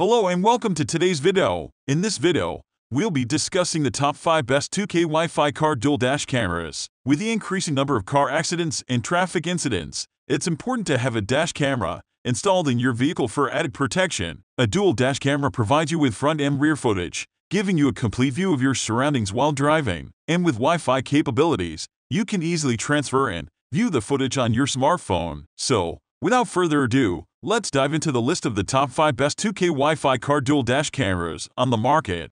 Hello and welcome to today's video. In this video, we'll be discussing the top 5 best 2K Wi-Fi car dual dash cameras. With the increasing number of car accidents and traffic incidents, it's important to have a dash camera installed in your vehicle for added protection. A dual dash camera provides you with front and rear footage, giving you a complete view of your surroundings while driving. And with Wi-Fi capabilities, you can easily transfer and view the footage on your smartphone. So, without further ado, let's dive into the list of the top 5 best 2K Wi-Fi car dual dash cameras on the market.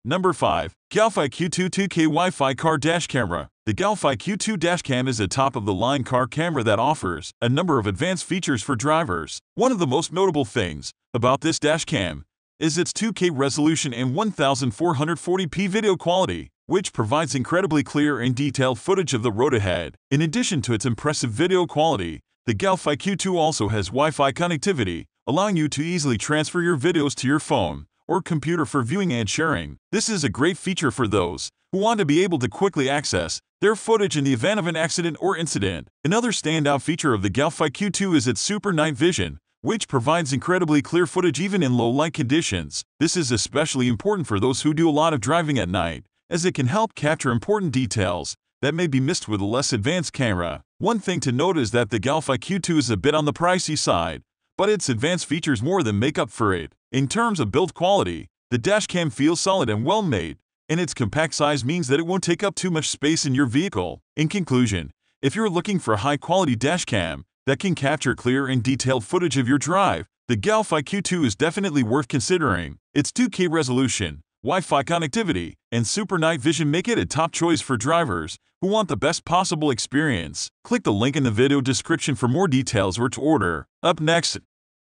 Number 5. Wolfbox Q2 2K Wi-Fi car dash camera. The Wolfbox Q2 dashcam is a top-of-the-line car camera that offers a number of advanced features for drivers. One of the most notable things about this dashcam is its 2K resolution and 1440p video quality, which provides incredibly clear and detailed footage of the road ahead. In addition to its impressive video quality, the Wolfbox Q2 also has Wi-Fi connectivity, allowing you to easily transfer your videos to your phone or computer for viewing and sharing. This is a great feature for those who want to be able to quickly access their footage in the event of an accident or incident. Another standout feature of the Wolfbox Q2 is its super night vision, which provides incredibly clear footage even in low-light conditions. This is especially important for those who do a lot of driving at night, as it can help capture important details that may be missed with a less advanced camera. One thing to note is that the Wolfbox Q2 is a bit on the pricey side, but its advanced features more than make up for it. In terms of build quality, the dashcam feels solid and well-made, and its compact size means that it won't take up too much space in your vehicle. In conclusion, if you're looking for a high-quality dashcam that can capture clear and detailed footage of your drive, the Wolfbox Q2 is definitely worth considering. Its 2K resolution, Wi-Fi connectivity, and super night vision make it a top choice for drivers who want the best possible experience. Click the link in the video description for more details or to order. Up next,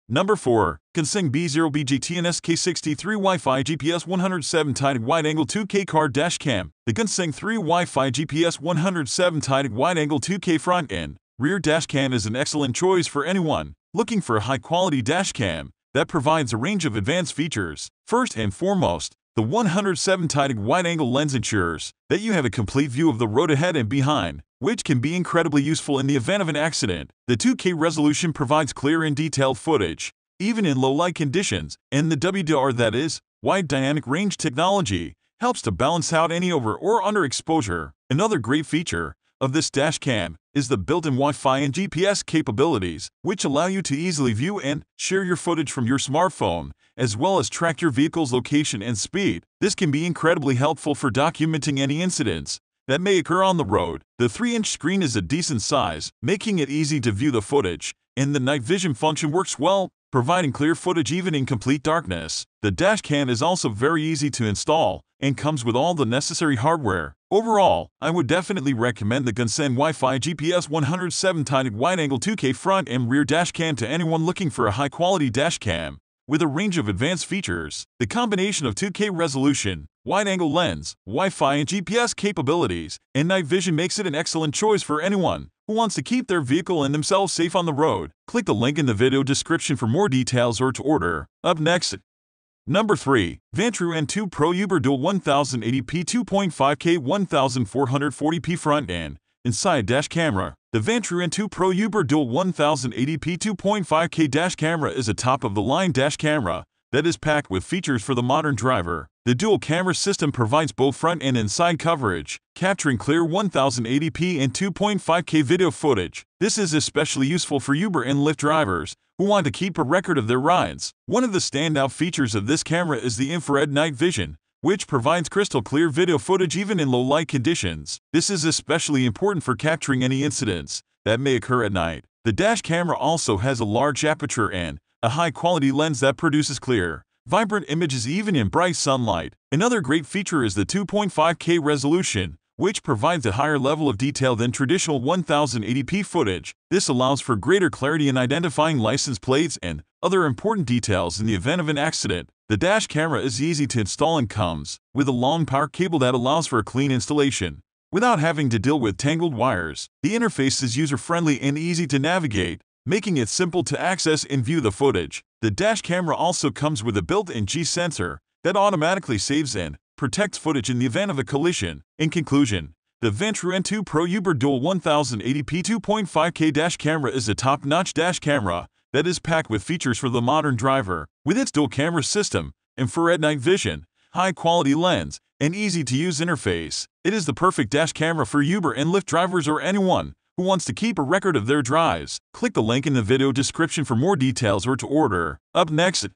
Number 4. Coau D20S K63 Wi-Fi GPS 107 wide-angle 2K car dash cam. The Coau 3 Wi-Fi GPS 107 wide-angle 2K front and rear dash cam is an excellent choice for anyone looking for a high-quality dash cam that provides a range of advanced features. First and foremost, the 107 wide-angle lens ensures that you have a complete view of the road ahead and behind, which can be incredibly useful in the event of an accident. The 2K resolution provides clear and detailed footage, even in low-light conditions, and the WDR, that is, wide dynamic range technology, helps to balance out any over or underexposure. Another great feature of this dashcam is the built-in Wi-Fi and GPS capabilities, which allow you to easily view and share your footage from your smartphone, as well as track your vehicle's location and speed. This can be incredibly helpful for documenting any incidents that may occur on the road. The 3-inch screen is a decent size, making it easy to view the footage, and the night vision function works well, providing clear footage even in complete darkness. The dashcam is also very easy to install and comes with all the necessary hardware. Overall, I would definitely recommend the Coau Wi-Fi GPS 107 wide-angle 2K front and rear dashcam to anyone looking for a high-quality dashcam with a range of advanced features. The combination of 2K resolution, wide-angle lens, Wi-Fi and GPS capabilities, and night vision makes it an excellent choice for anyone who wants to keep their vehicle and themselves safe on the road. Click the link in the video description for more details or to order. Up next, Number 3. Vantru N2 Pro Uber Dual 1080p 2.5K 1440p front and inside dash camera. The Vantru N2 Pro Uber Dual 1080p 2.5K dash camera is a top-of-the-line dash camera that is packed with features for the modern driver. The dual camera system provides both front and inside coverage, capturing clear 1080p and 2.5K video footage. This is especially useful for Uber and Lyft drivers who want to keep a record of their rides. One of the standout features of this camera is the infrared night vision, which provides crystal clear video footage even in low-light conditions. This is especially important for capturing any incidents that may occur at night. The dash camera also has a large aperture and a high-quality lens that produces clear, vibrant images even in bright sunlight. Another great feature is the 2.5K resolution, which provides a higher level of detail than traditional 1080p footage. This allows for greater clarity in identifying license plates and other important details in the event of an accident. The dash camera is easy to install and comes with a long power cable that allows for a clean installation without having to deal with tangled wires. The interface is user-friendly and easy to navigate, making it simple to access and view the footage. The dash camera also comes with a built-in G sensor that automatically saves and protects footage in the event of a collision. In conclusion, The Ventru N2 Pro Uber Dual 1080p 2.5K dash camera is a top-notch dash camera that is packed with features for the modern driver. With its dual camera system, infrared night vision, high-quality lens, and easy-to-use interface, it is the perfect dash camera for Uber and Lyft drivers or anyone who wants to keep a record of their drives. Click the link in the video description for more details or to order. Up next,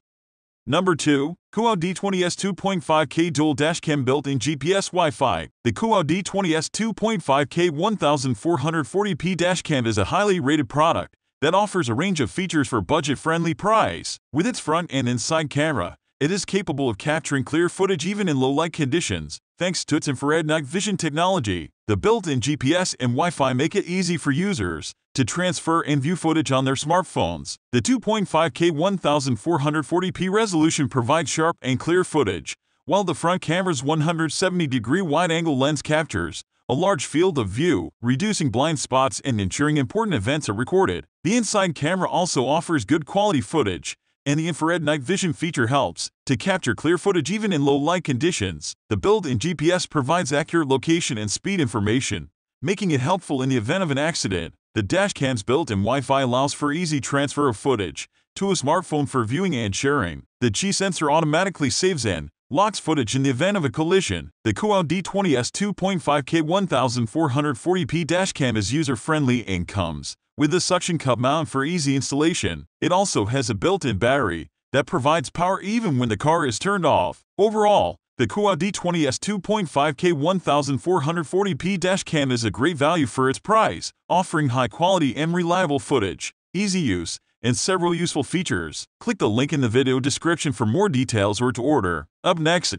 Number 2. Coau D20S 2.5K Dual Dashcam Built-in GPS Wi-Fi. The Coau D20S 2.5K 1440p dashcam is a highly rated product that offers a range of features for budget-friendly price. With its front and inside camera, it is capable of capturing clear footage even in low-light conditions, thanks to its infrared night vision technology. The built-in GPS and Wi-Fi make it easy for users to transfer and view footage on their smartphones. The 2.5K 1440p resolution provides sharp and clear footage, while the front camera's 170-degree wide-angle lens captures a large field of view, reducing blind spots and ensuring important events are recorded. The inside camera also offers good quality footage, and the infrared night vision feature helps to capture clear footage even in low-light conditions. The built-in GPS provides accurate location and speed information, making it helpful in the event of an accident. The dashcam's built-in Wi-Fi allows for easy transfer of footage to a smartphone for viewing and sharing. The Qi sensor automatically saves and locks footage in the event of a collision. The Coau D20S 2.5K 1440p dashcam is user-friendly and comes with a suction cup mount for easy installation. It also has a built-in battery that provides power even when the car is turned off. Overall, the Coau D20S 2.5K 1440p dashcam is a great value for its price, offering high-quality and reliable footage, easy use, and several useful features. Click the link in the video description for more details or to order. Up next,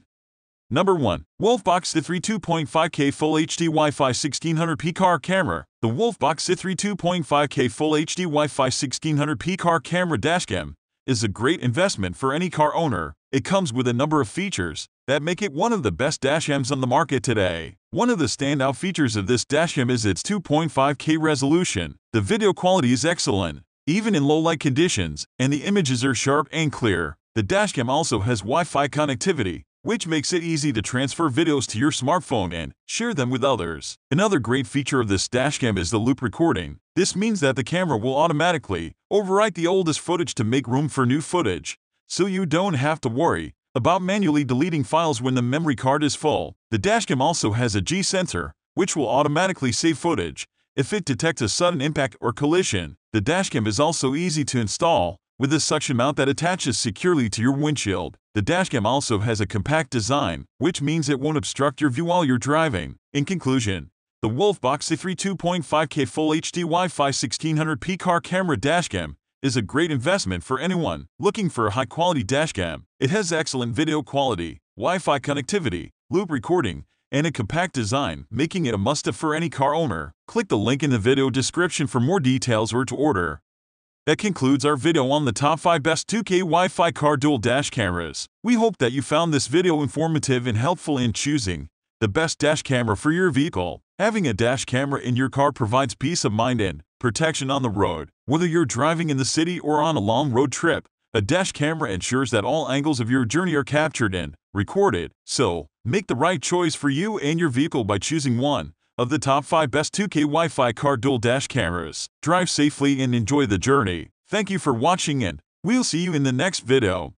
Number 1. Wolfbox C3 2.5K Full HD Wi-Fi 1600p car camera. The Wolfbox C3 2.5K Full HD Wi-Fi 1600p car camera dashcam is a great investment for any car owner. It comes with a number of features that make it one of the best dashcams on the market today. One of the standout features of this dashcam is its 2.5K resolution. The video quality is excellent, even in low-light conditions, and the images are sharp and clear. The dashcam also has Wi-Fi connectivity, which makes it easy to transfer videos to your smartphone and share them with others. Another great feature of this dashcam is the loop recording. This means that the camera will automatically overwrite the oldest footage to make room for new footage, so you don't have to worry about manually deleting files when the memory card is full. The dashcam also has a G sensor, which will automatically save footage if it detects a sudden impact or collision. The dashcam is also easy to install, with a suction mount that attaches securely to your windshield. The dashcam also has a compact design, which means it won't obstruct your view while you're driving. In conclusion, the Wolfbox C3 2.5K Full HD Wi-Fi 1600p car camera dashcam is a great investment for anyone looking for a high-quality dashcam. It has excellent video quality, Wi-Fi connectivity, loop recording, and a compact design, making it a must-have for any car owner. Click the link in the video description for more details or to order. That concludes our video on the top 5 best 2K Wi-Fi car dual dash cameras. We hope that you found this video informative and helpful in choosing the best dash camera for your vehicle. Having a dash camera in your car provides peace of mind and protection on the road. Whether you're driving in the city or on a long road trip, a dash camera ensures that all angles of your journey are captured and recorded. So, make the right choice for you and your vehicle by choosing one of the top 5 best 2K Wi-Fi car dual dash cameras. Drive safely and enjoy the journey. Thank you for watching and we'll see you in the next video.